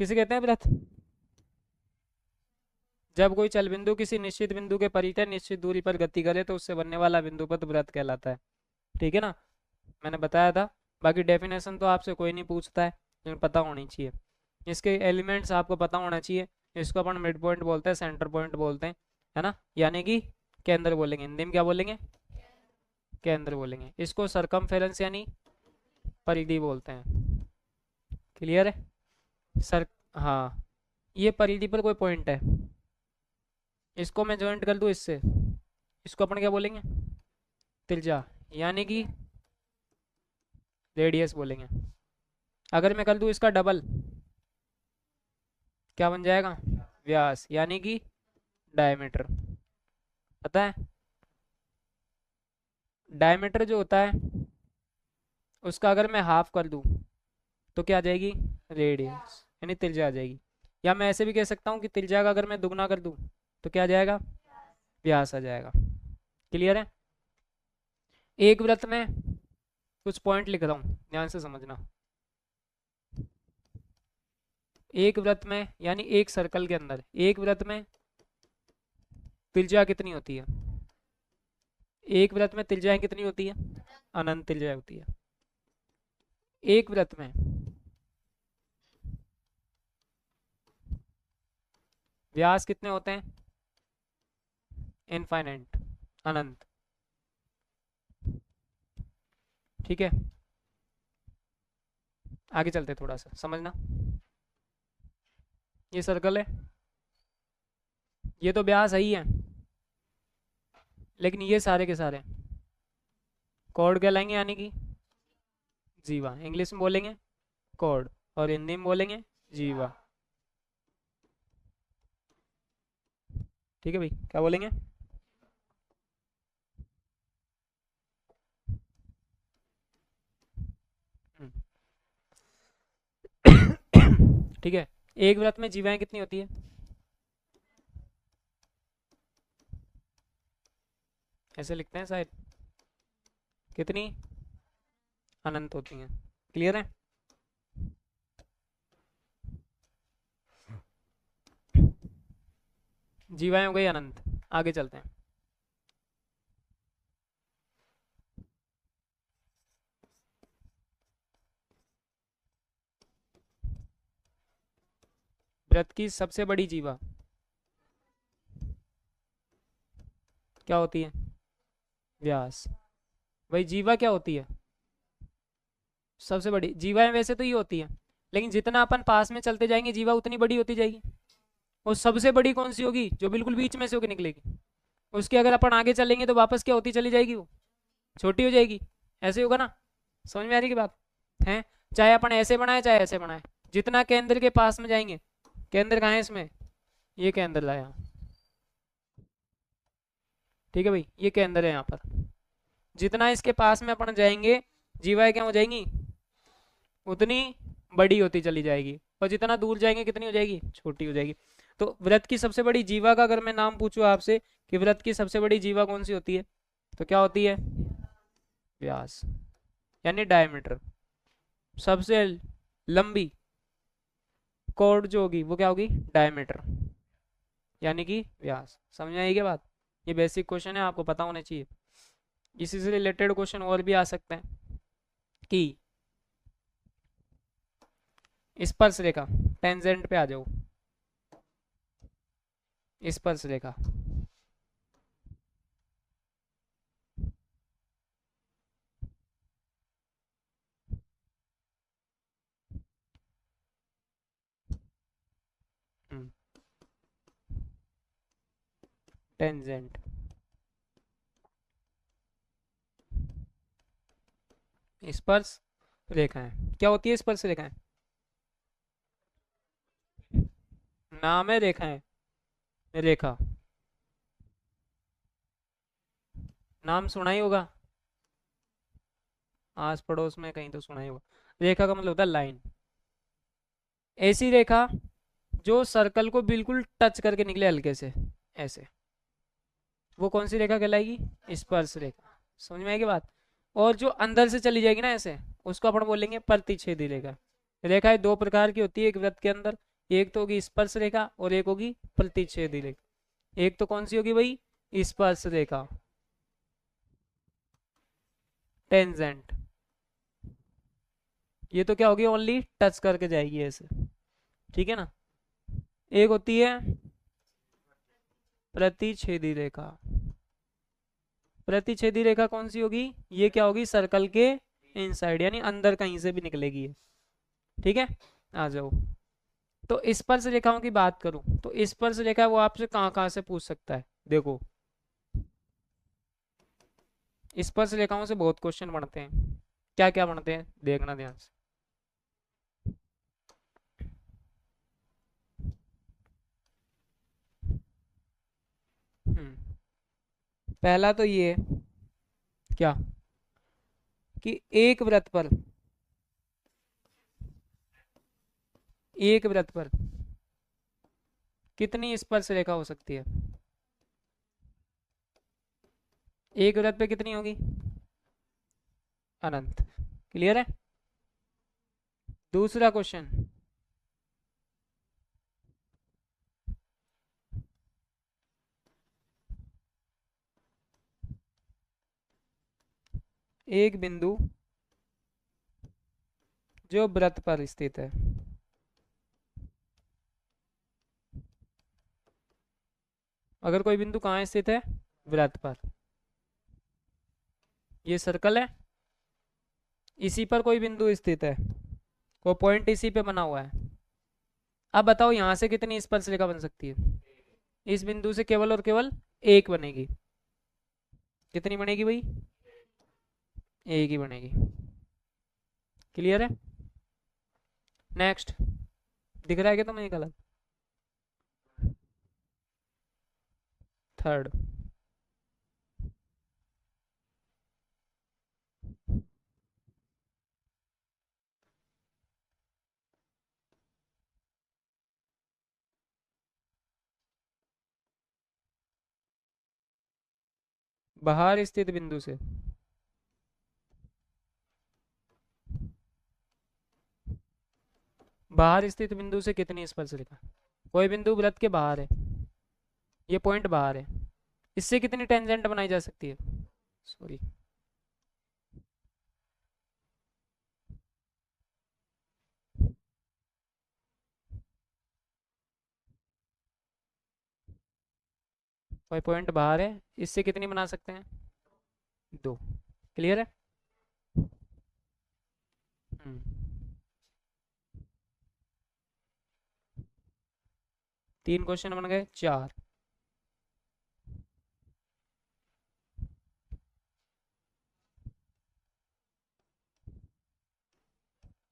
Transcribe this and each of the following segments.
किसे कहते हैं वृत्त? जब कोई चल बिंदु किसी निश्चित बिंदु के परितः निश्चित दूरी पर गति करे तो उससे बनने वाला बिंदु पथ वृत्त कहलाता है। ठीक है ना, मैंने बताया था। बाकी डेफिनेशन तो आपसे कोई नहीं पूछता है, लेकिन पता होनी चाहिए। इसके एलिमेंट्स आपको पता होना चाहिए। इसको अपन मिड पॉइंट बोलते हैं, सेंटर पॉइंट बोलते हैं, है ना, यानी कि केंद्र बोलेंगे, हिंदी में क्या बोलेंगे? केंद्र बोलेंगे। इसको सरकमफेरेंस यानी परिधि बोलते हैं। क्लियर है? सर, हाँ, ये परिधि पर कोई पॉइंट है, इसको मैं ज्वाइंट कर दूं इससे, इसको अपन क्या बोलेंगे? त्रिज्या, यानी कि रेडियस बोलेंगे। अगर मैं कर दूं इसका डबल, क्या बन जाएगा? व्यास, यानी कि डायमीटर। पता है डायमीटर जो होता है उसका अगर मैं हाफ कर दूं तो क्या आ जाएगी? रेडियस, यानी त्रिज्या आ जाएगी। या मैं ऐसे भी कह सकता हूँ कि त्रिज्या का अगर मैं दुगना कर दूं तो क्या आ जाएगा? व्यास आ जाएगा। क्लियर है? एक वृत्त में कुछ पॉइंट लिख रहा हूँ, ध्यान से समझना। एक वृत्त में यानी एक सर्कल के अंदर एक वृत्त में त्रिज्या कितनी होती है? एक वृत्त में त्रिज्याएं कितनी होती है? अनंत त्रिज्या होती है एक वृत्त में। व्यास कितने होते हैं? इनफाइनाइट, अनंत। ठीक है, आगे चलते थोड़ा सा समझना। ये सर्कल है, ये तो व्यास ही है, लेकिन ये सारे के सारे कॉर्ड कहलाएंगे, यानी कि जीवा। इंग्लिश में बोलेंगे कॉर्ड और हिंदी में बोलेंगे जीवा। ठीक है भाई, क्या बोलेंगे? ठीक है, एक व्रत में जीवाएं कितनी होती है? ऐसे लिखते हैं शायद, कितनी? अनंत होती हैं। क्लियर है? जीवाएं हो गई अनंत। आगे चलते हैं। व्रत की सबसे बड़ी जीवा क्या होती है? व्यास। भाई जीवा क्या होती है? सबसे बड़ी जीवाएं वैसे तो ये होती है, लेकिन जितना अपन पास में चलते जाएंगे जीवा उतनी बड़ी होती जाएगी। और सबसे बड़ी कौन सी होगी? जो बिल्कुल बीच में से होकर निकलेगी। उसके अगर अपन आगे चलेंगे तो वापस क्या होती चली जाएगी? वो छोटी हो जाएगी। ऐसे होगा ना? समझ में आ रही की बात है? चाहे अपन ऐसे बनाए चाहे ऐसे बनाए, जितना केंद्र के पास में जाएंगे, केंद्र कहाँ है इसमें? ये केंद्र लाया। ठीक है भाई, ये केंद्र है यहाँ पर। जितना इसके पास में अपन जाएंगे जीवाएं क्या हो जाएंगी? उतनी बड़ी होती चली जाएगी। और जितना दूर जाएंगे कितनी हो जाएगी? छोटी हो जाएगी। तो व्रत की सबसे बड़ी जीवा का अगर मैं नाम पूछूं आपसे कि व्रत की सबसे बड़ी जीवा कौन सी होती है, तो क्या होती है? व्यास, यानी डायमीटर। सबसे लंबी कॉर्ड जो होगी वो क्या होगी? डायमीटर, यानी कि व्यास। समझ में आएगी क्या बात? ये बेसिक क्वेश्चन है, आपको पता होना चाहिए। इसी से रिलेटेड क्वेश्चन और भी आ सकते हैं कि स्पर्श रेखा, टेंजेंट पे आ जाओ। स्पर्श रेखा, टेंजेंट। स्पर्श रेखाएं क्या होती है? स्पर्श रेखाएं नाम है, रेखाएं रेखा नाम सुना ही होगा, आस पड़ोस में कहीं तो सुना ही होगा। रेखा का मतलब होता है लाइन। ऐसी रेखा जो सर्कल को बिल्कुल टच करके निकले हल्के से, ऐसे, वो कौन सी रेखा कहलाएगी? स्पर्श रेखा। समझ में आएगी बात? और जो अंदर से चली जाएगी ना ऐसे, उसको अपन बोलेंगे प्रतिच्छेदी रेखा। रेखाएं दो प्रकार की होती है एक वृत्त के अंदर, एक तो होगी स्पर्श रेखा और एक होगी प्रतिच्छेदी रेखा। एक तो कौन सी होगी भाई, स्पर्श रेखा, टेंजेंट। ये तो क्या होगी, ओनली टच करके जाएगी ऐसे, ठीक है ना। एक होती है प्रतिच्छेदी रेखा। प्रतिच्छेदी रेखा कौन सी होगी, ये क्या होगी, सर्कल के इनसाइड यानी अंदर कहीं से भी निकलेगी ये, ठीक है। आ जाओ, तो स्पर्श रेखाओं की बात करूं तो स्पर्श रेखा वो आपसे कहाँ कहाँ से पूछ सकता है, देखो स्पर्श रेखाओं से बहुत क्वेश्चन बनते हैं। क्या क्या बनते हैं देखना ध्यान से। पहला तो ये है, क्या, कि एक वृत्त पर, एक वृत्त पर कितनी स्पर्श रेखा हो सकती है, एक वृत्त पे कितनी होगी, अनंत। क्लियर है। दूसरा क्वेश्चन, एक बिंदु जो वृत्त पर स्थित है, अगर कोई बिंदु कहाँ स्थित है, वृत्त पर, ये सर्कल है, इसी पर कोई बिंदु स्थित है, वो पॉइंट इसी पे बना हुआ है। अब बताओ यहाँ से कितनी स्पर्श रेखा बन सकती है, इस बिंदु से केवल और केवल एक बनेगी। कितनी बनेगी भाई, एक ही बनेगी। क्लियर है। नेक्स्ट, दिख रहा है कि तुम्हें गलत। थर्ड, बाहर स्थित बिंदु से बाहर स्थित बिंदु से कितनी स्पर्श रेखा, कोई बिंदु वृत्त के बाहर है, ये पॉइंट बाहर है, इससे कितनी टेंजेंट बनाई जा सकती है, सॉरी, कोई पॉइंट बाहर है, इससे कितनी बना सकते हैं, दो। क्लियर है। हम्म, तीन क्वेश्चन बन गए, चार।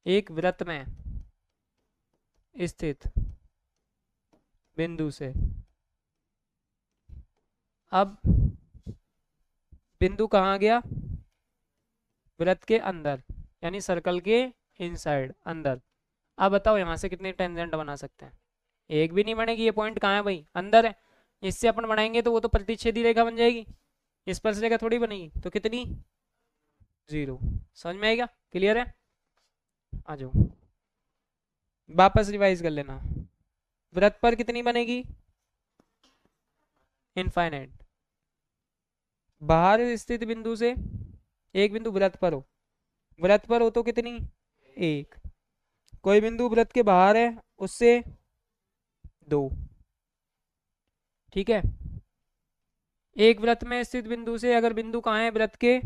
एक वृत्त में स्थित बिंदु से, अब बिंदु कहाँ गया, वृत्त के अंदर यानी सर्कल के इनसाइड अंदर। अब बताओ यहाँ से कितनी टेंजेंट बना सकते हैं, एक भी नहीं बनेगी, ये पॉइंट कहाँ है भाई, अंदर है। इससे अपन बनाएंगे तो वो तो प्रतिच्छेदी रेखा बन जाएगी, स्पर्श रेखा थोड़ी बनेगी, तो कितनी, जीरो। समझ में आएगा। क्लियर है। आ जाओ, वापस रिवाइज कर लेना। वृत्त पर कितनी बनेगी, इनफाइनाइट। बाहर स्थित बिंदु से, एक बिंदु वृत्त पर हो, वृत्त पर हो तो कितनी, एक। कोई बिंदु वृत्त के बाहर है, उससे दो। ठीक है। एक वृत्त में स्थित बिंदु से अगर बिंदु कहाँ है, वृत्त के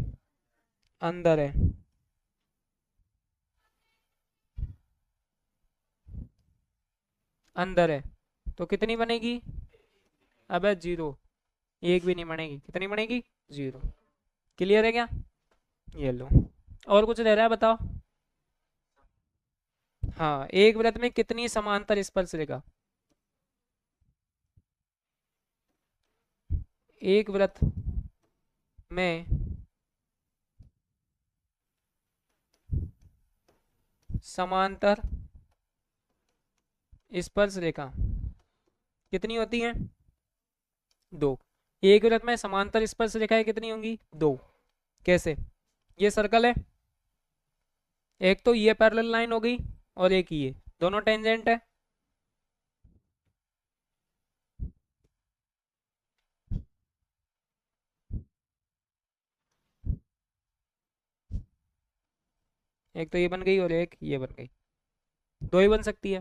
अंदर है, अंदर है, तो कितनी बनेगी, अबे जीरो, एक भी नहीं बनेगी, कितनी बनेगी, जीरो। क्लियर है क्या। ये लो, और कुछ रह रहा है बताओ। हाँ, एक वृत्त में कितनी समांतर स्पर्श रेखा, एक वृत्त में समांतर स्पर्श रेखा कितनी होती है, दो। एक वृत्त में समांतर स्पर्श रेखाएं कितनी होंगी, दो। कैसे, ये सर्कल है, एक तो ये पैरेलल लाइन हो गई और एक ये, दोनों टेंजेंट है, एक तो ये बन गई और एक ये बन गई, दो ही बन सकती है,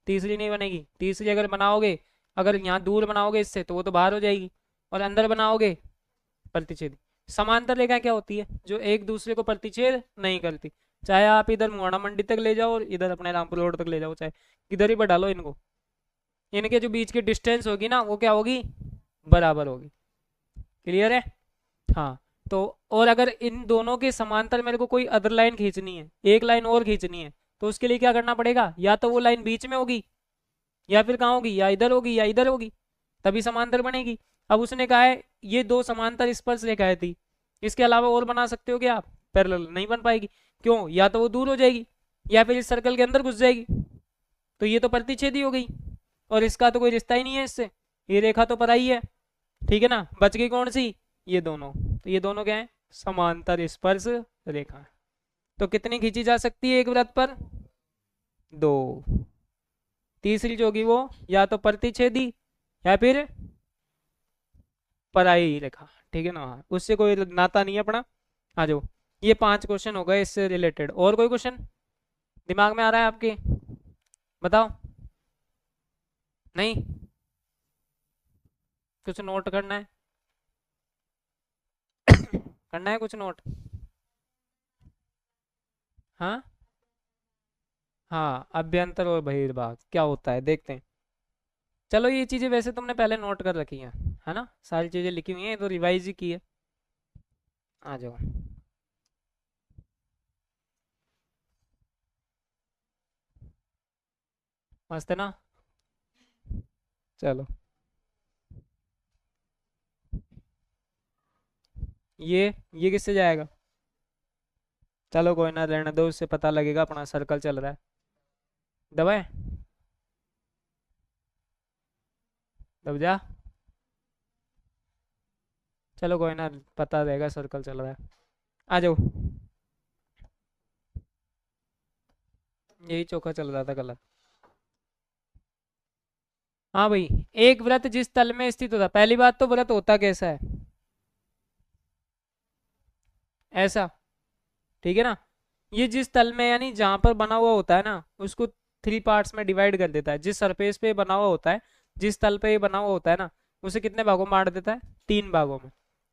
तीसरी नहीं बनेगी। तीसरी अगर बनाओगे, अगर यहाँ दूर बनाओगे इससे तो वो तो बाहर हो जाएगी, और अंदर बनाओगे प्रतिच्छेदी। समांतर रेखा क्या होती है? जो एक दूसरे को प्रतिच्छेद नहीं करती। चाहे आप इधर मुहाना मंडी तक ले जाओ और इधर अपने रामपुर रोड तक ले जाओ, चाहे इधर ही बढ़ा लो इनको, इनके जो बीच की डिस्टेंस होगी ना वो क्या होगी? बराबर होगी। क्लियर है? हाँ। तो और अगर इन दोनों के समांतर मेरे को कोई अदर लाइन खींचनी है, एक लाइन और खींचनी है, तो उसके लिए क्या करना पड़ेगा? या तो वो लाइन बीच में होगी, या फिर कहाँ होगी? या इधर होगी या इधर होगी, तभी समांतर बनेगी। अब उसने कहा है ये दो समांतर स्पर्श रेखाएं थी, इसके अलावा और बना सकते हो क्या आप? पैरेलल नहीं बन पाएगी। क्यों? या तो वो दूर हो जाएगी या फिर इस सर्कल के अंदर घुस जाएगी, तो ये तो प्रतिच्छेदी हो गई, और इसका तो कोई रिश्ता ही नहीं है इससे, ये रेखा तो पराई है। ठीक है ना? बच गई कौन सी? ये दोनों। तो ये दोनों क्या है? समांतर स्पर्श रेखा। तो कितनी खींची जा सकती है एक वृत्त पर? दो। तीसरी जो होगी वो या तो प्रतिच्छेदी या फिर पराई रेखा। ठीक है ना? उससे कोई नाता नहीं है अपना। आ जाओ, ये 5 क्वेश्चन हो गए इससे रिलेटेड। और कोई क्वेश्चन दिमाग में आ रहा है आपके? बताओ। नहीं? कुछ नोट करना है? करना है कुछ नोट? हाँ हाँ, अभ्यंतर और बहिर्भाग क्या होता है देखते हैं। चलो ये चीजें वैसे तुमने पहले नोट कर रखी हैं, है ना? सारी चीजें लिखी हुई हैं, ये तो रिवाइज ही की है। आ जाओ। मस्त है ना? चलो, ये किससे जाएगा? चलो कोई ना, रहने दो, उससे पता लगेगा अपना सर्कल चल रहा है। दबाए? दब जा। चलो कोई ना, पता रहेगा सर्कल चल रहा है। आ जाओ। यही चौका चल रहा था कलर। हाँ भाई, एक वृत्त जिस तल में स्थित होता, पहली बात तो वृत्त होता कैसा है? ऐसा। ठीक है ना? ये जिस तल में यानी जहां पर बना हुआ होता है ना, उसको 3 पार्ट्स में डिवाइड कर देता है। जिस सरफेस पे बना हुआ होता है, जिस तल पे ये बना हुआ होता है ना, उसे कितने भागों में बांट देता है? 3 भागों में।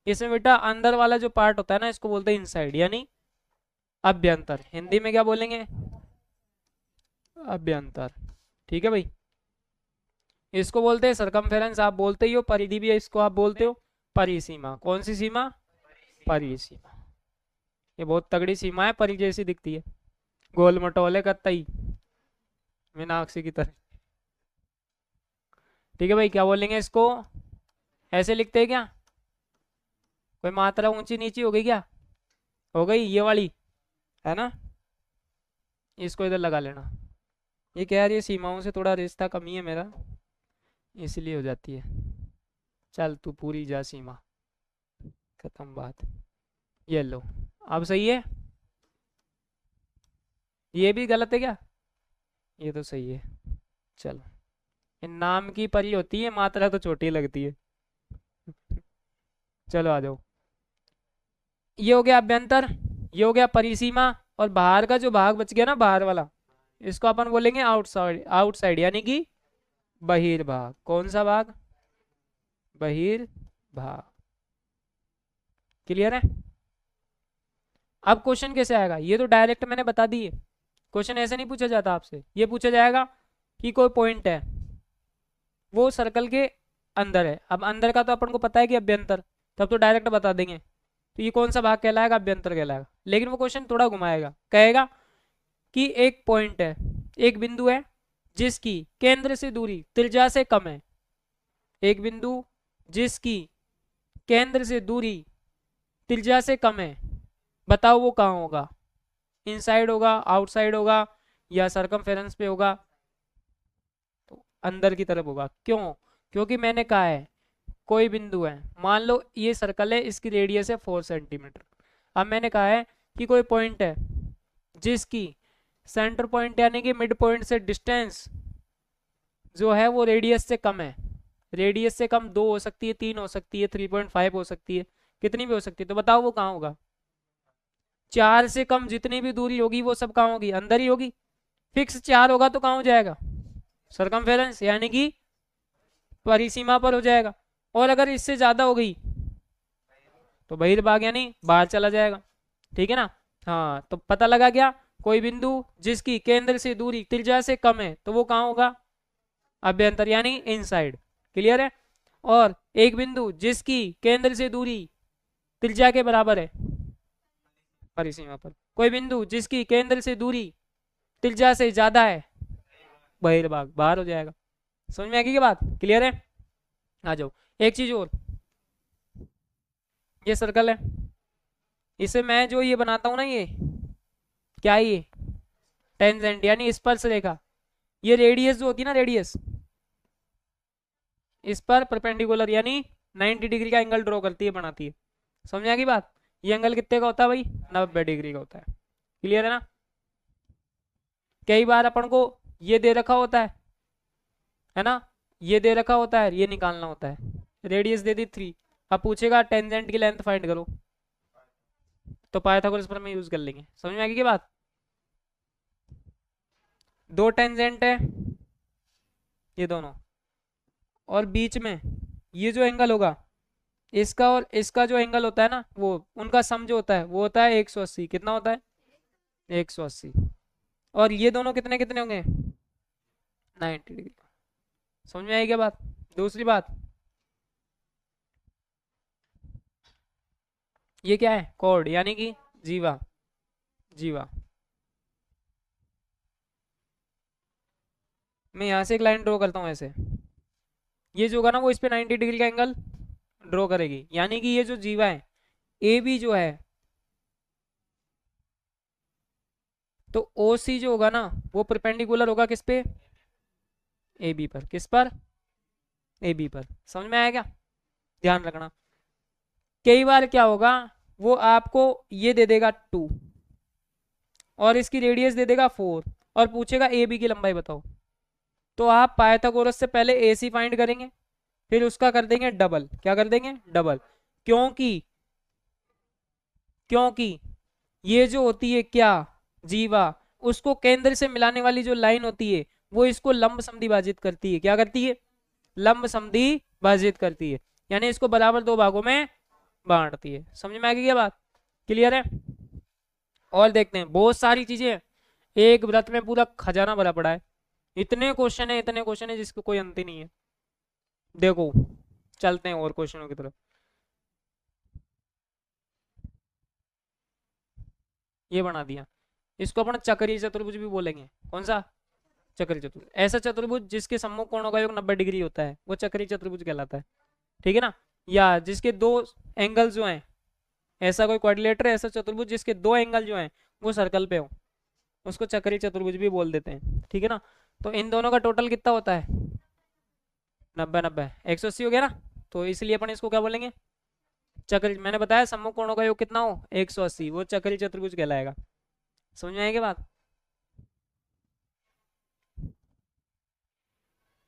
इसमें बेटा अंदर वाला जो पार्ट होता है ना, इसको बोलते हैं इनसाइड यानी अभ्यंतर। हिंदी में क्या बोलेंगे? अभ्यंतर। ठीक है भाई? इसको बोलते हैं सरकमफेरेंस, आप बोलते ही हो। परिधि भी है, इसको आप बोलते हो परिसीमा। कौन सी सीमा? परिसीमा। ये बहुत तगड़ी सीमा है, परी जैसी दिखती है, गोल मटोले का तई, मीनाक्षी की तरह। ठीक है भाई, क्या बोलेंगे इसको? ऐसे लिखते हैं क्या? कोई मात्रा ऊंची नीची हो गई क्या? हो गई ये वाली, है ना? इसको इधर लगा लेना। ये कह रही है सीमाओं से थोड़ा रिश्ता कमी है मेरा, इसलिए हो जाती है। चल तू पूरी जा सीमा, खत्म बात। ये लो, अब सही है? ये भी गलत है क्या? ये तो सही है। चलो, इन नाम की परी होती है, मात्रा तो छोटी लगती है। चलो आ जाओ। ये हो गया अभ्यंतर, ये हो गया परिसीमा, और बाहर का जो भाग बच गया ना, बाहर वाला, इसको अपन बोलेंगे आउटसाइड। आउटसाइड यानी कि बहिर्भाग। कौन सा भाग? बहिर्भाग। क्लियर है? अब क्वेश्चन कैसे आएगा? ये तो डायरेक्ट मैंने बता दी है। क्वेश्चन ऐसे नहीं पूछा जाता आपसे, ये पूछा जाएगा कि कोई पॉइंट है, वो सर्कल के अंदर है। अब अंदर का तो अपन को पता है कि अभ्यंतर, तब तो डायरेक्ट बता देंगे। तो ये कौन सा भाग कहलाएगा? अभ्यंतर कहलाएगा। लेकिन वो क्वेश्चन थोड़ा घुमाएगा, कहेगा कि एक पॉइंट है, एक बिंदु है, जिसकी केंद्र से दूरी त्रिज्या से कम है। एक बिंदु जिसकी केंद्र से दूरी त्रिज्या से कम है, बताओ वो कहाँ होगा? इनसाइड होगा, आउटसाइड होगा, या सरकमफेरेंस पे होगा? तो अंदर की तरफ होगा। क्यों? क्योंकि मैंने कहा है कोई बिंदु है, मान लो ये सर्कल है, इसकी रेडियस है 4 सेंटीमीटर। अब मैंने कहा है कि कोई पॉइंट है जिसकी सेंटर पॉइंट यानी कि मिड पॉइंट से डिस्टेंस जो है वो रेडियस से कम है। रेडियस से कम 2 हो सकती है, 3 हो सकती है, 3.5 हो सकती है, कितनी भी हो सकती है। तो बताओ वो कहाँ होगा? 4 से कम जितनी भी दूरी होगी वो सब कहाँ होगी, अंदर ही होगी। फिक्स 4 होगा तो कहाँ हो जाएगा, सरकमफेरेंस यानी कि परिसीमा पर हो जाएगा। और अगर इससे ज्यादा हो गई तो बहिर्भाग यानी बाहर चला जाएगा, ठीक है ना। हाँ तो पता लगा क्या, कोई बिंदु जिसकी केंद्र से दूरी त्रिज्या से कम है तो वो कहाँ होगा, अभ्यंतर यानी इनसाइड। क्लियर है। और एक बिंदु जिसकी केंद्र से दूरी त्रिज्या के बराबर है, परिसीमा पर। कोई बिंदु जिसकी केंद्र से दूरी त्रिज्या से ज्यादा है, बहिर्भाग, बाहर हो जाएगा। समझ में आ गई क्या बात, क्लियर है। आ जाओ एक चीज और, ये सर्कल है, इसे मैं जो ये बनाता हूं ना, ये क्या है, ये टेंजेंट यानी स्पर्श रेखा। ये रेडियस जो होती है ना, रेडियस इस पर परपेंडिकुलर यानी 90 डिग्री का एंगल ड्रॉ करती है, बनाती है। समझ में आ गई बात। ये एंगल कितने का होता है भाई, 90 डिग्री का होता है। क्लियर है ना। कई बार अपन को ये दे रखा होता है ना, ये दे रखा होता है, ये निकालना होता है। रेडियस दे दी 3, अब पूछेगा टेंजेंट की लेंथ फाइंड करो, तो पाइथागोरस पर में यूज कर लेंगे। समझ में आ गई क्या बात। दो टेंजेंट है ये दोनों, और बीच में ये जो एंगल होगा, इसका और इसका जो एंगल होता है ना, वो उनका सम जो होता है वो होता है 180। कितना होता है, 180। और ये दोनों कितने कितने होंगे, 90 डिग्री। समझ में आई क्या बात। दूसरी बात, ये क्या है, कॉर्ड यानी कि जीवा, जीवा। मैं यहाँ से एक लाइन ड्रॉ करता हूँ ऐसे, ये जो होगा ना वो इस पे 90 डिग्री का एंगल ड्रॉ करेगी, यानी कि ये जो जीवा है, ए बी जो है, तो ओ सी जो होगा ना वो परपेंडिकुलर होगा किस पे, ए बी पर। किस पर, ए बी पर। समझ में आया क्या, ध्यान रखना। कई बार क्या होगा, वो आपको ये दे देगा 2 और इसकी रेडियस दे देगा 4 और पूछेगा ए बी की लंबाई बताओ, तो आप पाइथागोरस से पहले ए सी फाइंड करेंगे, फिर उसका कर देंगे डबल। क्या कर देंगे, डबल। क्योंकि क्योंकि ये जो होती है क्या, जीवा, उसको केंद्र से मिलाने वाली जो लाइन होती है वो इसको लंब समद्वि भाजित करती है। क्या करती है, लंब समद्वि भाजित करती है, यानी इसको बराबर दो भागों में बांटती है। समझ में आ गई क्या बात, क्लियर है। और देखते हैं बहुत सारी चीजें हैं। एक व्रत में पूरा खजाना भरा पड़ा है, इतने क्वेश्चन है, इतने क्वेश्चन है जिसको कोई अंत ही नहीं है। देखो चलते हैं और क्वेश्चनों की तरफ। ये बना दिया, इसको अपन चक्रीय चतुर्भुज भी बोलेंगे। कौन सा, चक्रीय चतुर्भुज। ऐसा चतुर्भुज जिसके सम्मुख कोणों का योग 90 डिग्री होता है वो चक्रीय चतुर्भुज कहलाता है, ठीक है ना। या जिसके दो एंगल जो हैं, ऐसा कोई क्वाड्रिलेटर, ऐसा चतुर्भुज जिसके दो एंगल जो हैं वो सर्कल पे हो, उसको चक्रीय चतुर्भुज भी बोल देते हैं, ठीक है ना। तो इन दोनों का टोटल कितना होता है, 90 90 180 हो गया ना, तो इसलिए अपन इसको क्या बोलेंगे, चक्रीय। मैंने बताया सम्मुख कोणों का योग कितना हो, 180, वो चक्रीय चतुर्भुज कहलाएगा। समझ में आएगी बात।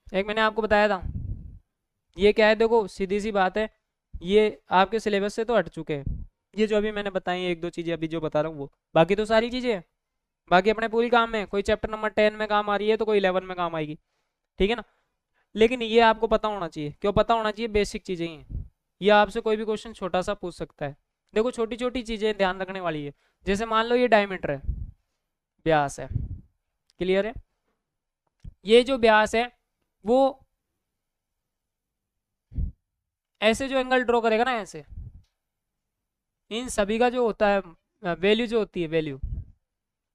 एक मैंने आपको बताया था, ये क्या है, देखो सीधी सी बात है, ये आपके सिलेबस से तो हट चुके हैं। ये जो अभी मैंने बताई है एक दो चीजें, अभी जो बता रहा हूँ वो, बाकी तो सारी चीजें हैं। बाकी अपने पूरी काम में कोई चैप्टर नंबर 10 में काम आ रही है तो कोई 11 में काम आएगी, ठीक है ना। लेकिन ये आपको पता होना चाहिए, क्यों पता होना चाहिए, बेसिक चीजें ही हैं। ये आपसे कोई भी क्वेश्चन छोटा सा पूछ सकता है। देखो छोटी छोटी चीजें ध्यान रखने वाली है। जैसे मान लो ये डायमीटर है, व्यास है, क्लियर है। ये जो व्यास है वो ऐसे जो एंगल ड्रॉ करेगा ना, ऐसे, इन सभी का जो होता है वैल्यू जो होती है, वैल्यू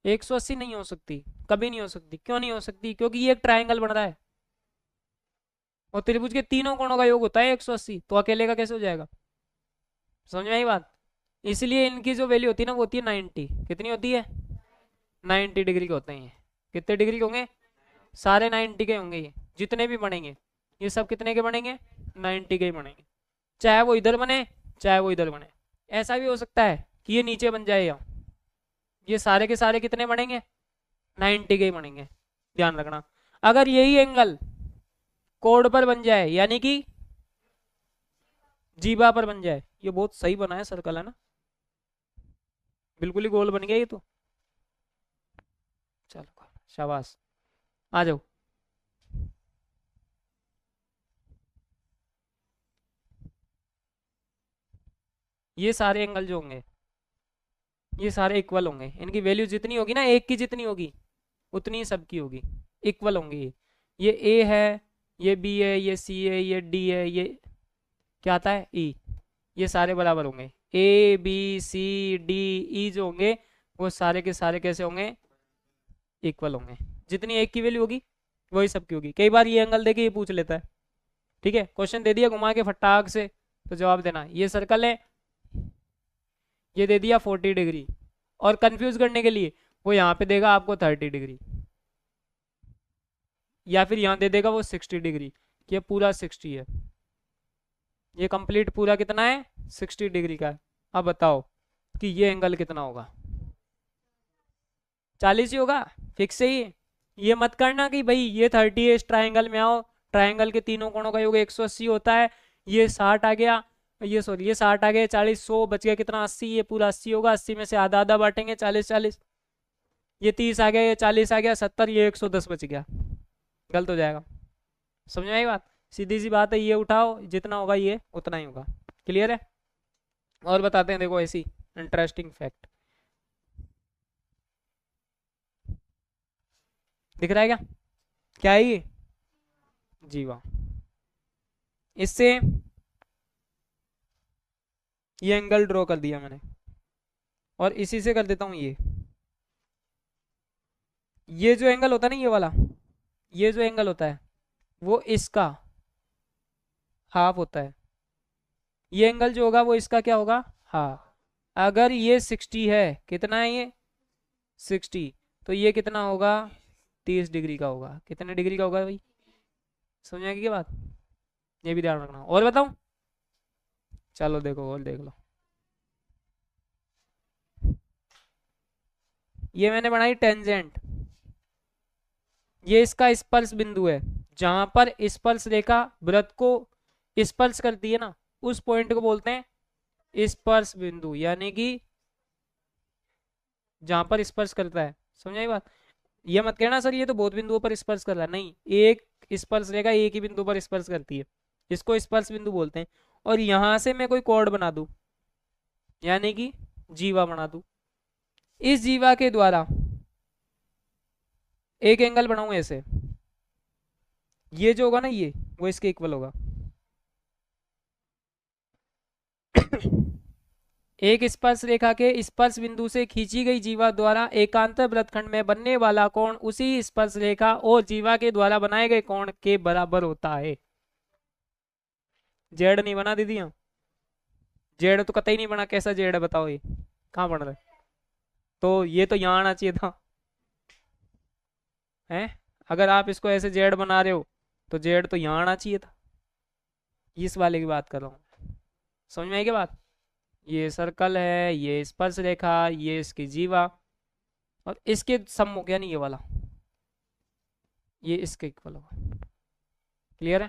180 नहीं हो सकती, कभी नहीं हो सकती। क्यों नहीं हो सकती, क्योंकि ये एक ट्रायंगल बन रहा है और त्रिभुज के तीनों कोणों का योग होता है 180, तो अकेले का कैसे हो जाएगा। समझ में आई बात। इसलिए इनकी जो वैल्यू होती है ना वो होती है 90। कितनी होती है, 90 डिग्री के होते हैं ये। कितने डिग्री के होंगे, सारे 90 के होंगे, ये जितने भी बनेंगे ये सब कितने के बनेंगे, 90 के ही बनेंगे। चाहे वो इधर बने चाहे वो इधर बने। ऐसा भी हो सकता है कि ये नीचे बन जाए, या ये सारे के सारे कितने बनेंगे, 90 के ही बनेंगे। ध्यान रखना, अगर यही एंगल कोड पर बन जाए यानी कि जीवा पर बन जाए, ये बहुत सही बना है सर्कल, है ना। बिल्कुल ही गोल बन गया ये तो। चलो शाबाश, आ जाओ। ये सारे एंगल जो होंगे ये सारे इक्वल होंगे, इनकी वैल्यू जितनी होगी ना, एक की जितनी होगी उतनी ही सबकी होगी, इक्वल होंगी ये ए है, ये बी है, ये सी है, ये डी है, ये क्या आता है ई, ये सारे बराबर होंगे। A B C D E जो होंगे वो सारे के सारे कैसे होंगे, इक्वल होंगे। जितनी एक की वैल्यू होगी वही सबकी होगी। कई बार ये एंगल देके ये पूछ लेता है, ठीक है, क्वेश्चन दे दिया घुमा के फटाक से, तो जवाब देना। ये सर्कल है, ये दे दिया 40 डिग्री, और कंफ्यूज करने के लिए वो यहाँ पे देगा आपको 30 डिग्री, या फिर यहाँ दे देगा वो 60 डिग्री, ये पूरा 60 है, ये कंप्लीट पूरा कितना है 60 डिग्री का है। अब बताओ कि ये एंगल कितना होगा, 40 ही होगा, फिक्स है ये मत करना कि भाई ये 30 है, इस ट्राइंगल में आओ, ट्राइंगल के तीनों कोणों का योग 180 होता है, ये 60 आ गया, ये सॉरी ये 60 आ गया, 40 100 बच गया कितना 80, ये पूरा 80 होगा, 80 में से आधा आधा बांटेंगे 40 40, ये 30 आ गया, ये 40 आ गया, 70, ये 110 बच गया, गलत हो जाएगा। समझ में आई बात, सीधी सी बात है, ये उठाओ जितना होगा ये उतना ही होगा। क्लियर है। और बताते हैं, देखो ऐसी इंटरेस्टिंग फैक्ट दिख रहा है क्या, क्या है ये, जीवा। इससे ये एंगल ड्रॉ कर दिया मैंने, और इसी से कर देता हूं ये जो एंगल होता है ना, ये वाला, ये जो एंगल होता है वो इसका हाफ होता है, ये एंगल जो होगा वो इसका क्या होगा, हाँ। अगर ये 60 है, कितना है ये 60, तो ये कितना होगा 30 डिग्री का होगा। कितने डिग्री का होगा भाई, समझ आएगी क्या बात, ये भी ध्यान रखना। और बताऊं, चलो देखो और देख लो, ये मैंने बनाई टेंजेंट, ये इसका स्पर्श बिंदु है, जहां पर स्पर्श रेखा वृत्त को स्पर्श करती है ना, उस पॉइंट को बोलते हैं स्पर्श बिंदु, यानी कि जहां पर स्पर्श करता है। समझ आई बात, ये मत कहना सर ये तो बहुत बिंदुओं पर स्पर्श कर रहा है, नहीं, एक स्पर्श रेखा एक ही बिंदु पर स्पर्श करती है, इसको स्पर्श बिंदु बोलते हैं। और यहां से मैं कोई कोड बना दूं, यानी कि जीवा बना दूं, इस जीवा के द्वारा एक एंगल बनाऊं ऐसे, ये जो होगा ना ये वो इसके इक्वल होगा। एक स्पर्श रेखा के स्पर्श बिंदु से खींची गई जीवा द्वारा एकांतर वृत्तखंड में बनने वाला कोण उसी स्पर्श रेखा और जीवा के द्वारा बनाए गए कोण के बराबर होता है। जेड नहीं बना दीदी, यहाँ जेड तो कतई नहीं बना, कैसा जेड है बताओ, ये कहाँ बन रहा है, तो ये तो यहाँ आना चाहिए था, है। अगर आप इसको ऐसे जेड बना रहे हो तो जेड तो यहाँ आना चाहिए था, इस वाले की बात कर रहा हूँ। समझ में आई क्या बात, ये सर्कल है, ये स्पर्श रेखा, ये इसकी जीवा, और इसके सम्मुख यानी ये वाला, ये इसके इक्वल होगा। क्लियर है।